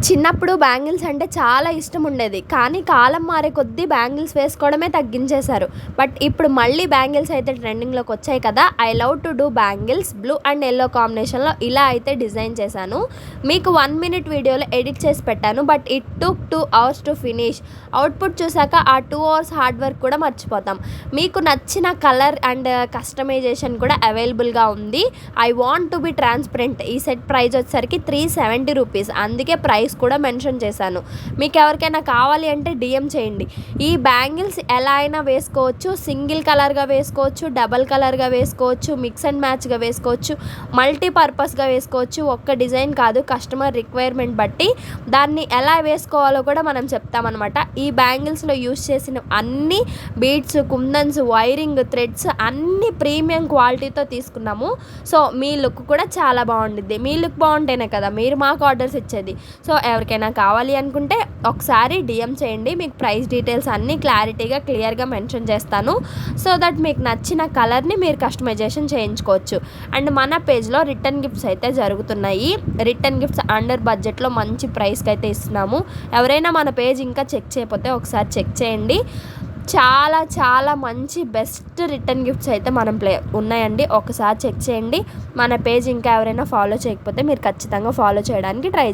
చిన్నప్పుడు బ్యాంగిల్స్ అంటే చాలా ఇష్టం ఉండేది. కానీ కాలం మారే కొద్దీ బ్యాంగిల్స్ వేసుకోవడమే తగ్గించేశారు. బట్ ఇప్పుడు మళ్ళీ బ్యాంగిల్స్ అయితే ట్రెండింగ్‌లోకి వచ్చాయి కదా! I love to do bangles blue and yellow కాంబినేషన్‌లో ఇలా అయితే డిజైన్ చేశాను. మీకు 1 మినిట్ వీడియోలో ఎడిట్ చేసి పెట్టాను. But it took 2 hours to finish. Output చూసాక ఆ 2 అవర్స్ హార్డ్ వర్క్ కూడా మర్చిపోతాం. మీకు నచ్చిన కలర్ అండ్ కస్టమైజేషన్ కూడా అవైలబుల్‌గా ఉంది. I want to be transparent. ఈ సెట్ ప్రైస్ వచ్చేసరికి ₹370. అందుకే ప్రైస్ కూడా మెన్షన్ చేశాను. మీకు ఎవరికైనా కావాలి అంటే డీఎం చేయండి. ఈ బ్యాంగిల్స్ ఎలా అయినా వేసుకోవచ్చు. సింగిల్ కలర్‌గా వేసుకోవచ్చు, డబల్ కలర్‌గా వేసుకోవచ్చు, మిక్స్ అండ్ మ్యాచ్‌గా వేసుకోవచ్చు, మల్టీపర్పస్‌గా వేసుకోవచ్చు. ఒక్క డిజైన్ కాదు, కస్టమర్ రిక్వైర్మెంట్ బట్టి దాన్ని ఎలా వేసుకోవాలో కూడా మనం చెప్తామన్నమాట. ఈ బ్యాంగిల్స్‌లో యూజ్ చేసిన అన్ని బీడ్స్, కుందన్స్, వైరింగ్, థ్రెడ్స్ అన్ని ప్రీమియం క్వాలిటీతో తీసుకున్నాము. సో మీ లుక్ కూడా చాలా బాగుండిద్ది. మీ లుక్ బాగుంటేనే కదా మీరు మాకు ఆర్డర్స్ ఇచ్చేది. సో ఎవరికైనా కావాలి అనుకుంటే ఒకసారి డిఎం చేయండి. మీకు ప్రైస్ డీటెయిల్స్ అన్నీ క్లారిటీగా క్లియర్గా మెన్షన్ చేస్తాను. సో దట్ మీకు నచ్చిన కలర్ని మీరు కస్టమైజేషన్ చేయించుకోవచ్చు. అండ్ మన పేజ్లో రిటర్న్ గిఫ్ట్స్ అయితే జరుగుతున్నాయి. రిటర్న్ గిఫ్ట్స్ అండర్ బడ్జెట్లో మంచి ప్రైస్కి అయితే ఇస్తున్నాము. ఎవరైనా మన పేజ్ ఇంకా చెక్ చేయకపోతే ఒకసారి చెక్ చేయండి. చాలా చాలా మంచి బెస్ట్ రిటర్న్ గిఫ్ట్స్ అయితే ఉన్నాయండి. ఒకసారి చెక్ చేయండి. మన పేజ్ ఇంకా ఎవరైనా ఫాలో చేయకపోతే మీరు ఖచ్చితంగా ఫాలో చేయడానికి ట్రై